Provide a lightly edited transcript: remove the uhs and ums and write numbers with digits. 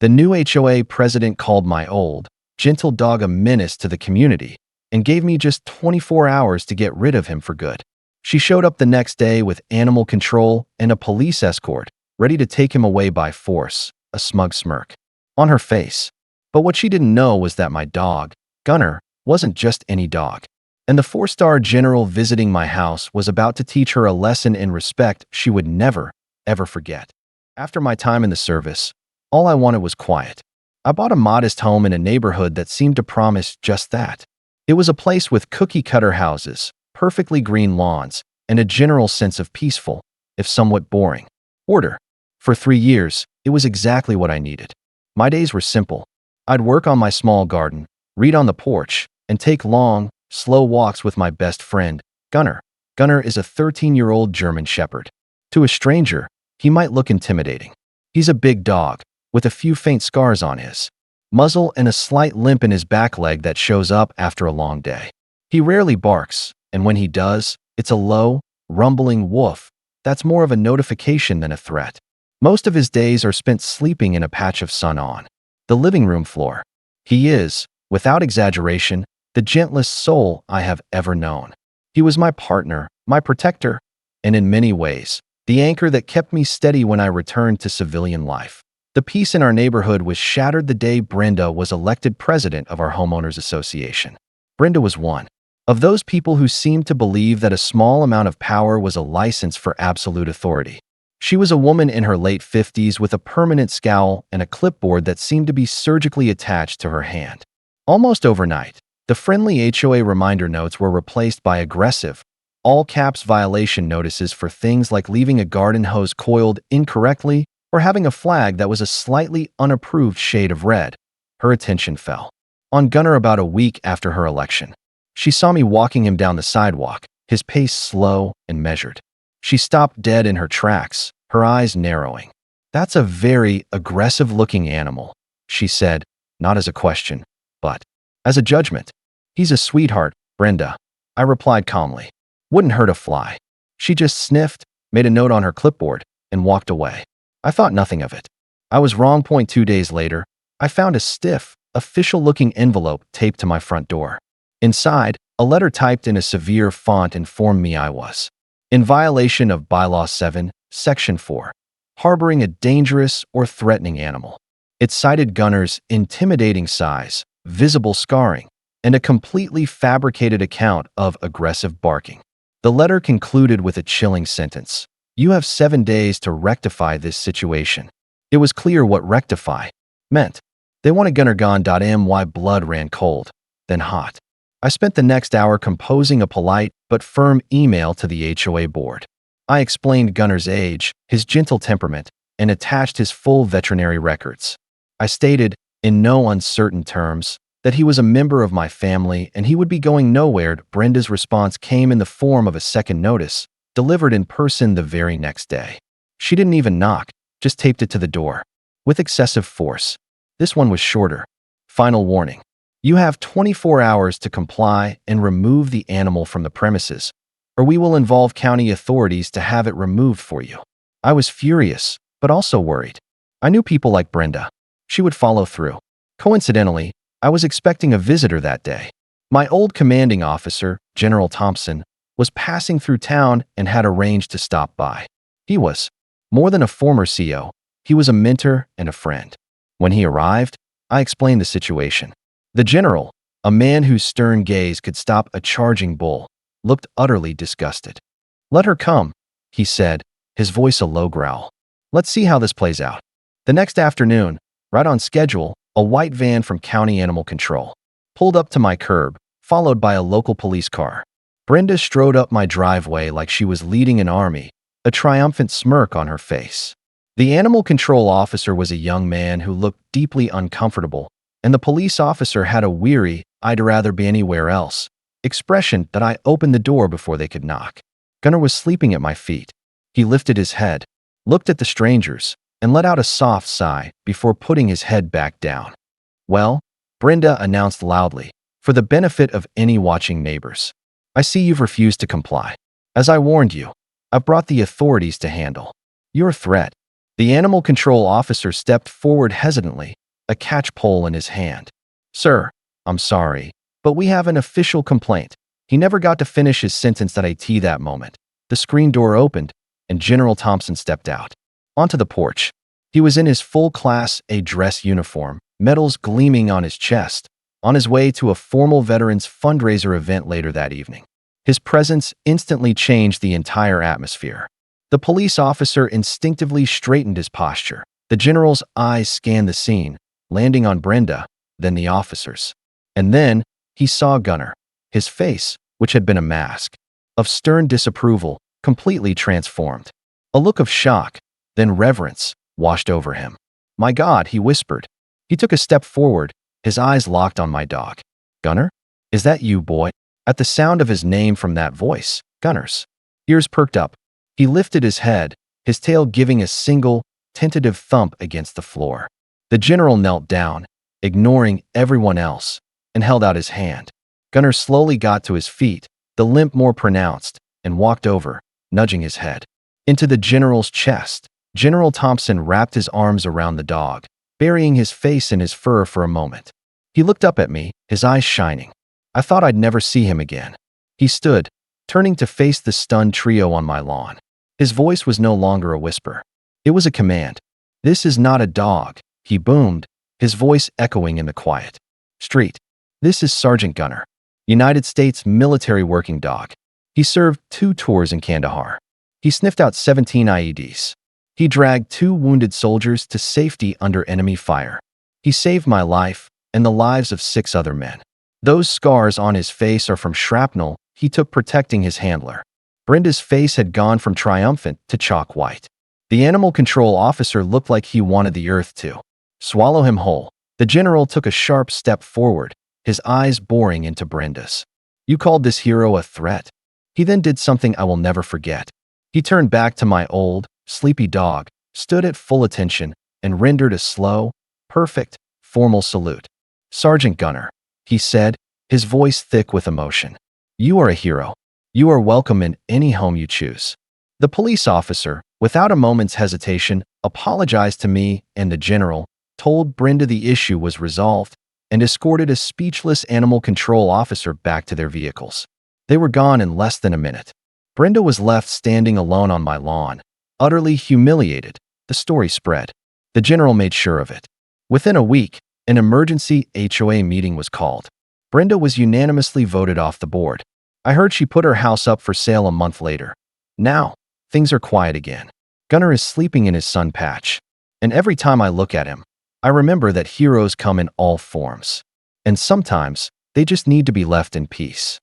The new HOA president called my old, gentle dog a menace to the community and gave me just 24 hours to get rid of him for good. She showed up the next day with animal control and a police escort, ready to take him away by force, a smug smirk on her face. But what she didn't know was that my dog, Gunner, wasn't just any dog. And the 4-star general visiting my house was about to teach her a lesson in respect she would never, ever forget. After my time in the service, all I wanted was quiet. I bought a modest home in a neighborhood that seemed to promise just that. It was a place with cookie-cutter houses, perfectly green lawns, and a general sense of peaceful, if somewhat boring, order. For 3 years, it was exactly what I needed. My days were simple. I'd work on my small garden, read on the porch, and take long, slow walks with my best friend, Gunner. Gunner is a 13-year-old German Shepherd. To a stranger, he might look intimidating. He's a big dog, with a few faint scars on his muzzle and a slight limp in his back leg that shows up after a long day. He rarely barks, and when he does, it's a low, rumbling woof that's more of a notification than a threat. Most of his days are spent sleeping in a patch of sun on the living room floor. He is, without exaggeration, the gentlest soul I have ever known. He was my partner, my protector, and in many ways, the anchor that kept me steady when I returned to civilian life. The peace in our neighborhood was shattered the day Brenda was elected president of our homeowners association. Brenda was one of those people who seemed to believe that a small amount of power was a license for absolute authority. She was a woman in her late 50s with a permanent scowl and a clipboard that seemed to be surgically attached to her hand. Almost overnight, the friendly HOA reminder notes were replaced by aggressive, all-caps violation notices for things like leaving a garden hose coiled incorrectly or having a flag that was a slightly unapproved shade of red. Her attention fell on Gunner about a week after her election. She saw me walking him down the sidewalk, his pace slow and measured. She stopped dead in her tracks, her eyes narrowing. "That's a very aggressive-looking animal," she said, not as a question, but as a judgment. "He's a sweetheart, Brenda," I replied calmly. "Wouldn't hurt a fly." She just sniffed, made a note on her clipboard, and walked away. I thought nothing of it. I was wrong. 2 days later, I found a stiff, official-looking envelope taped to my front door. Inside, a letter typed in a severe font informed me I was in violation of Bylaw 7, Section 4, harboring a dangerous or threatening animal. It cited Gunner's intimidating size, visible scarring, and a completely fabricated account of aggressive barking. The letter concluded with a chilling sentence: "You have 7 days to rectify this situation." It was clear what rectify meant. They wanted Gunner gone. My blood ran cold, then hot. I spent the next hour composing a polite but firm email to the HOA board. I explained Gunner's age, his gentle temperament, and attached his full veterinary records. I stated, in no uncertain terms, that he was a member of my family and he would be going nowhere. Brenda's response came in the form of a second notice, delivered in person the very next day. She didn't even knock, just taped it to the door. With excessive force. This one was shorter. Final warning. You have 24 hours to comply and remove the animal from the premises, or we will involve county authorities to have it removed for you. I was furious, but also worried. I knew people like Brenda. She would follow through. Coincidentally, I was expecting a visitor that day. My old commanding officer, General Thompson, was passing through town and had arranged to stop by. He was more than a former CO. He was a mentor and a friend. When he arrived, I explained the situation. The general, a man whose stern gaze could stop a charging bull, looked utterly disgusted. "Let her come," he said, his voice a low growl. "Let's see how this plays out." The next afternoon, right on schedule, a white van from County Animal Control pulled up to my curb, followed by a local police car. Brenda strode up my driveway like she was leading an army, a triumphant smirk on her face. The animal control officer was a young man who looked deeply uncomfortable, and the police officer had a weary, "I'd rather be anywhere else" expression that I opened the door before they could knock. Gunner was sleeping at my feet. He lifted his head, looked at the strangers, and let out a soft sigh before putting his head back down. "Well," Brenda announced loudly, for the benefit of any watching neighbors, "I see you've refused to comply. As I warned you, I've brought the authorities to handle your threat." The animal control officer stepped forward hesitantly, a catch pole in his hand. Sir, I'm sorry, but we have an official complaint. He never got to finish his sentence at that moment. The screen door opened, and General Thompson stepped out. Onto the porch. He was in his full Class A dress uniform, medals gleaming on his chest, on his way to a formal veterans fundraiser event later that evening. His presence instantly changed the entire atmosphere. The police officer instinctively straightened his posture. The general's eyes scanned the scene, landing on Brenda, then the officers. And then he saw Gunnar. His face, which had been a mask of stern disapproval, completely transformed. A look of shock, then reverence, washed over him. My God, he whispered. He took a step forward, his eyes locked on my dog. Gunnar? Is that you, boy? At the sound of his name from that voice, Gunnar's ears perked up. He lifted his head, his tail giving a single, tentative thump against the floor. The general knelt down, ignoring everyone else, and held out his hand. Gunnar slowly got to his feet, the limp more pronounced, and walked over, nudging his head into the general's chest. General Thompson wrapped his arms around the dog, burying his face in his fur for a moment. He looked up at me, his eyes shining. I thought I'd never see him again. He stood, turning to face the stunned trio on my lawn. His voice was no longer a whisper. It was a command. This is not a dog, he boomed, his voice echoing in the quiet street. This is Sergeant Gunnar, United States military working dog. He served 2 tours in Kandahar. He sniffed out 17 IEDs. He dragged 2 wounded soldiers to safety under enemy fire. He saved my life and the lives of 6 other men. Those scars on his face are from shrapnel he took protecting his handler. Brenda's face had gone from triumphant to chalk white. The animal control officer looked like he wanted the earth to swallow him whole. The general took a sharp step forward, his eyes boring into Brenda's. You called this hero a threat? He then did something I will never forget. He turned back to my old, sleepy dog, stood at full attention, and rendered a slow, perfect, formal salute. Sergeant Gunnar, he said, his voice thick with emotion. You are a hero. You are welcome in any home you choose. The police officer, without a moment's hesitation, apologized to me and the general, told Brenda the issue was resolved, and escorted a speechless animal control officer back to their vehicles. They were gone in less than a minute. Brenda was left standing alone on my lawn, utterly humiliated. The story spread. The general made sure of it. Within a week, an emergency HOA meeting was called. Brenda was unanimously voted off the board. I heard she put her house up for sale a month later. Now, things are quiet again. Gunnar is sleeping in his sun patch. And every time I look at him, I remember that heroes come in all forms. And sometimes, they just need to be left in peace.